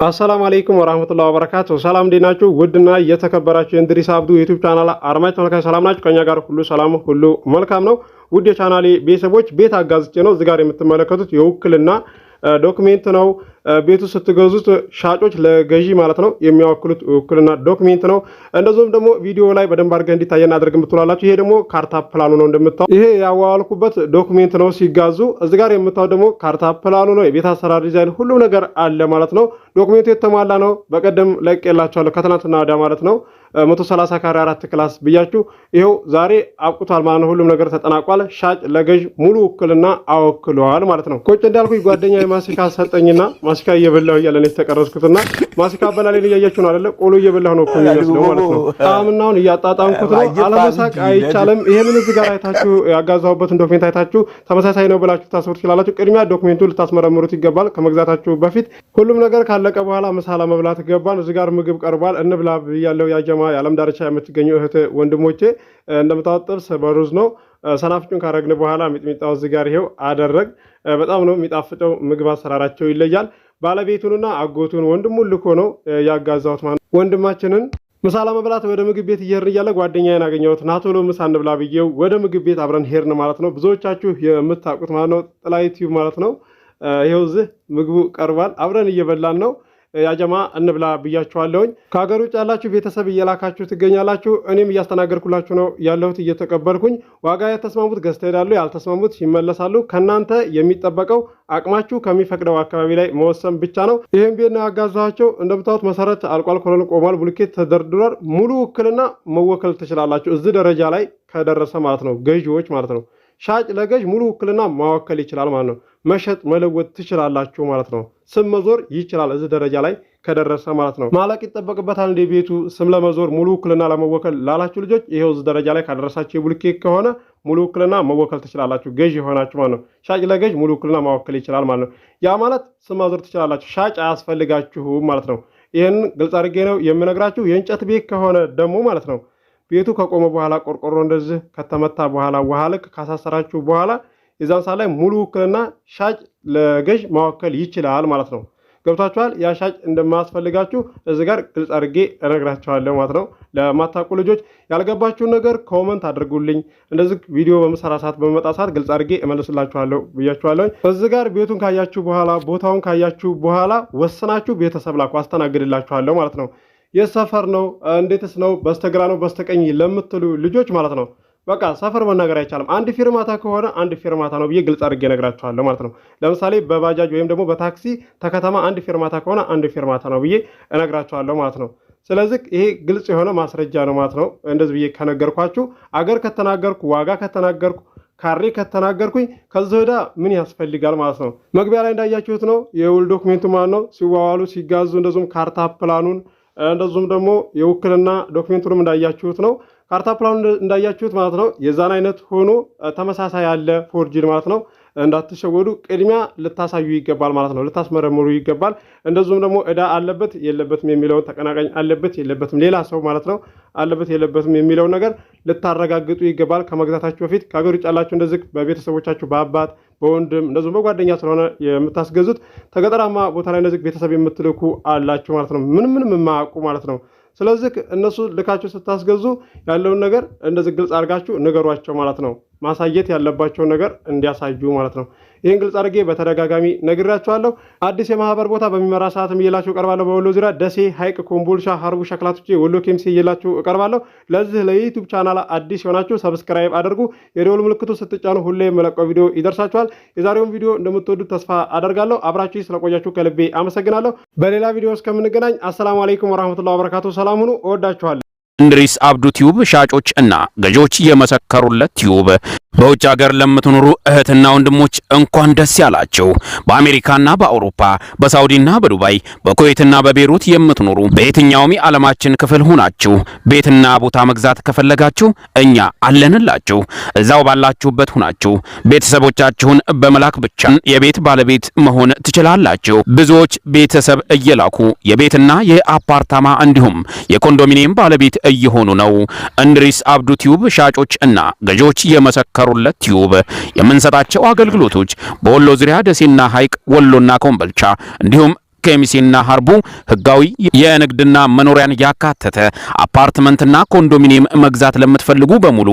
አሰላሙ አለይኩም ወራህመቱላሂ ወበረካቱ። ሰላም እንዴናችሁ? ውድና የተከበራችሁ የእንድሪስ አብዱ ዩቲዩብ ቻናል አድማጭ ተመልካች ሰላም ናችሁ? ከኛ ጋር ሁሉ ሰላም ሁሉ መልካም ነው። ውድ የቻናሌ ቤተሰቦች ቤት አጋዝቼ ነው እዚህ ጋር የምትመለከቱት የውክልና ዶክሜንት ነው። ቤቱ ስትገዙት ሻጮች ለገዢ ማለት ነው የሚያወክሉት ውክልና ዶክሜንት ነው። እንደዚሁም ደግሞ ቪዲዮ ላይ በደንብ አድርገን እንዲታየን አድርገን ብትላላችሁ። ይሄ ደግሞ ካርታ ፕላኑ ነው እንደምታው። ይሄ ያዋዋልኩበት ዶክሜንት ነው ሲጋዙ። እዚህ ጋር የምታው ደግሞ ካርታ ፕላኑ ነው። የቤት አሰራር ዲዛይን ሁሉ ነገር አለ ማለት ነው። ዶክሜንቱ የተሟላ ነው። በቀደም ለቅቄላችኋለሁ ከትናንትና ወዲያ ማለት ነው 130 ካሬ 4 ክላስ ብያችሁ ይሄው ዛሬ አብቁቷል ማለት ነው። ሁሉም ነገር ተጠናቋል። ሻጭ ለገዥ ሙሉ ውክልና አወክሏል ማለት ነው። ቁጭ እንዳልኩኝ ጓደኛዬ ማሲካ ሰጠኝና ማሲካ እየበላሁ እያለን የተቀረጽኩትና ማሲካ በላሌን እያያችሁ ነው አይደለ? ቆሎ እየበላሁ ነው እኮ የሚመስለው ማለት ነው። ጣዕምናውን እያጣጣምኩት ነው። አለመሳቅ አይቻልም። ይሄንን እዚህ ጋር አይታችሁ ያጋዛሁበትን ዶክሜንት አይታችሁ ተመሳሳይ ነው ብላችሁ ታስቡት ትችላላችሁ። ቅድሚያ ዶክሜንቱን ልታስመረምሩት ይገባል። ከመግዛታችሁ በፊት ሁሉም ነገር ካለቀ በኋላ ምሳ ለመብላት ይገባል። እዚህ ጋር ምግብ ቀርቧል። እንብላ ብያለሁ። ያጀማ የዓለም ዳርቻ የምትገኙ እህት ወንድሞቼ እንደምታወጥ ጥብስ በሩዝ ነው። ሰናፍጩን ካረግን በኋላ ሚጥሚጣው እዚህ ጋር ይሄው አደረግ። በጣም ነው የሚጣፍጠው። ምግብ አሰራራቸው ይለያል። ባለቤቱንና አጎቱን ወንድሙን ልኮ ነው ያጋዛሁት ማለት ወንድማችንን ምሳ ለመብላት ወደ ምግብ ቤት እየሄድን እያለ ጓደኛዬን አገኘሁት። ና ቶሎ ምሳ እንብላ ብዬው ወደ ምግብ ቤት አብረን ሄድን ማለት ነው። ብዙዎቻችሁ የምታውቁት ማለት ነው ጥላይ ቲዩብ ማለት ነው። ይሄው እዚህ ምግቡ ቀርቧል። አብረን እየበላን ነው። ያጀማ እንብላ ብያችኋለሁኝ። ከሀገር ውጭ ያላችሁ ቤተሰብ እየላካችሁ ትገኛላችሁ። እኔም እያስተናገርኩላችሁ ነው ያለሁት እየተቀበልኩኝ። ዋጋ የተስማሙት ገዝተው ይሄዳሉ፣ ያልተስማሙት ይመለሳሉ። ከእናንተ የሚጠበቀው አቅማችሁ ከሚፈቅደው አካባቢ ላይ መወሰን ብቻ ነው። ይህም ቤት ነው ያጋዛኋቸው። እንደምታዩት መሰረት አልቋል፣ ኮሎን ቆሟል፣ ብሎኬት ተደርድሯል። ሙሉ ውክልና መወከል ትችላላችሁ። እዚህ ደረጃ ላይ ከደረሰ ማለት ነው ገዢዎች ማለት ነው። ሻጭ ለገዥ ሙሉ ውክልና ማወከል ይችላል ማለት ነው። መሸጥ መለወጥ ትችላላችሁ ማለት ነው። ስም መዞር ይችላል እዚህ ደረጃ ላይ ከደረሰ ማለት ነው። ማለቅ ይጠበቅበታል እንደ ቤቱ ስም ለመዞር ሙሉ ውክልና ለመወከል ላላችሁ ልጆች ይሄው እዚህ ደረጃ ላይ ካደረሳችሁ የብሎኬት ከሆነ ሙሉ ውክልና መወከል ትችላላችሁ ገዥ የሆናችሁ ማለት ነው። ሻጭ ለገዥ ሙሉ ውክልና ማወከል ይችላል ማለት ነው። ያ ማለት ስም ማዞር ትችላላችሁ። ሻጭ አያስፈልጋችሁም ማለት ነው። ይህንን ግልጽ አድርጌ ነው የምነግራችሁ። የእንጨት ቤት ከሆነ ደግሞ ማለት ነው ቤቱ ከቆመ በኋላ ቆርቆሮ እንደዚህ ከተመታ በኋላ ውሃ ልክ ካሳሰራችሁ በኋላ የዛን ሰዓት ላይ ሙሉ ውክልና ሻጭ ለገዥ ማወከል ይችላል ማለት ነው። ገብታችኋል? ያ ሻጭ እንደማያስፈልጋችሁ እዚህ ጋር ግልጽ አድርጌ እነግራችኋለሁ ማለት ነው። ለማታውቁ ልጆች ያልገባችሁን ነገር ኮመንት አድርጉልኝ። እንደዚህ ቪዲዮ በምሰራ ሰዓት በመጣ ሰዓት ግልጽ አድርጌ እመልስላችኋለሁ ብያችኋለሁ። እዚህ ጋር ቤቱን ካያችሁ በኋላ ቦታውን ካያችሁ በኋላ ወስናችሁ ቤተሰብ ላኩ፣ አስተናግድላችኋለሁ ማለት ነው። የሰፈር ነው እንዴትስ ነው በስተግራ ነው በስተቀኝ ለምትሉ ልጆች ማለት ነው በቃ ሰፈር መናገር አይቻልም። አንድ ፊርማታ ከሆነ አንድ ፊርማታ ነው ብዬ ግልጽ አድርጌ እነግራችኋለሁ ማለት ነው። ለምሳሌ በባጃጅ ወይም ደግሞ በታክሲ ተከተማ አንድ ፊርማታ ከሆነ አንድ ፊርማታ ነው ብዬ እነግራችኋለሁ ማለት ነው። ስለዚህ ይሄ ግልጽ የሆነ ማስረጃ ነው ማለት ነው። እንደዚህ ብዬ ከነገርኳችሁ አገር ከተናገርኩ ዋጋ ከተናገርኩ ካሬ ከተናገርኩኝ ከዚህ ወዲያ ምን ያስፈልጋል ማለት ነው። መግቢያ ላይ እንዳያችሁት ነው የውል ዶክሜንቱ ማለት ነው። ሲዋዋሉ ሲጋዙ እንደዚሁም ካርታ ፕላኑን እንደዚሁም ደግሞ የውክልና ዶክሜንቱንም እንዳያችሁት ነው። ካርታ ፕላኑ እንዳያችሁት ማለት ነው። የዛን አይነት ሆኖ ተመሳሳይ ያለ ፎርጅን ማለት ነው። እንዳትሸወዱ ቅድሚያ ልታሳዩ ይገባል ማለት ነው። ልታስመረምሩ ይገባል። እንደዚሁም ደግሞ እዳ አለበት የለበትም የሚለውን ተቀናቃኝ አለበት የለበትም ሌላ ሰው ማለት ነው አለበት የለበትም የሚለውን ነገር ልታረጋግጡ ይገባል ከመግዛታችሁ በፊት። ከሀገር ውጭ ያላችሁ እንደዚህ በቤተሰቦቻችሁ በአባት በወንድም እንደዚሁም በጓደኛ ስለሆነ የምታስገዙት ተገጠራማ ቦታ ላይ እንደዚህ ቤተሰብ የምትልኩ አላችሁ ማለት ነው። ምንም የማያውቁ ማለት ነው። ስለዚህ እነሱ ልካችሁ ስታስገዙ ያለውን ነገር እንደዚህ ግልጽ አድርጋችሁ ንገሯቸው ማለት ነው። ማሳየት ያለባቸውን ነገር እንዲያሳዩ ማለት ነው። ይህን ግልጽ አድርጌ በተደጋጋሚ ነግራችኋለሁ። አዲስ የማህበር ቦታ በሚመራ ሰዓትም እየላችሁ እቀርባለሁ። በወሎ ዙሪያ ደሴ፣ ሐይቅ፣ ኮምቦልቻ፣ ሀርቡ፣ ሸክላቶቼ፣ ወሎ ኬምሴ እየላችሁ እቀርባለሁ። ለዚህ ለዩቲዩብ ቻናል አዲስ የሆናችሁ ሰብስክራይብ አድርጉ። የደወል ምልክቱ ስትጫኑ ሁሌ የምለቀው ቪዲዮ ይደርሳችኋል። የዛሬውን ቪዲዮ እንደምትወዱት ተስፋ አደርጋለሁ። አብራችሁ ስለቆያችሁ ከልቤ አመሰግናለሁ። በሌላ ቪዲዮ እስከምንገናኝ አሰላሙ አለይኩም ወራህመቱላሂ ወበረካቱ። ሰላም ሁኑ። እወዳችኋለሁ። እንድሪስ አብዱ ቲዩብ ሻጮች እና ገዢዎች የመሰከሩለት ቲዩብ በውጭ ሀገር ለምትኖሩ እህትና ወንድሞች እንኳን ደስ ያላችሁ። በአሜሪካና በአውሮፓ በሳውዲና በዱባይ በኩዌትና በቤሩት የምትኖሩ በየትኛውም የዓለማችን ክፍል ሆናችሁ ቤትና ቦታ መግዛት ከፈለጋችሁ እኛ አለንላችሁ። እዛው ባላችሁበት ሆናችሁ ቤተሰቦቻችሁን በመላክ ብቻ የቤት ባለቤት መሆን ትችላላችሁ። ብዙዎች ቤተሰብ እየላኩ የቤትና የአፓርታማ እንዲሁም የኮንዶሚኒየም ባለቤት እየሆኑ ነው። እንድሪስ አብዱ ቲዩብ ሻጮች እና ገዢዎች የመሰከሩለት ቲዩብ የምንሰጣቸው አገልግሎቶች በወሎ ዙሪያ ደሴና ሐይቅ፣ ወሎና ኮምቦልቻ እንዲሁም ከሚሴና ሀርቡ ህጋዊ የንግድና መኖሪያን ያካተተ አፓርትመንትና ኮንዶሚኒየም መግዛት ለምትፈልጉ በሙሉ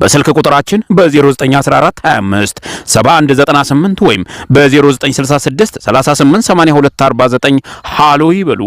በስልክ ቁጥራችን በ0914257198 ወይም በ0966388249 ሃሎ ይበሉ።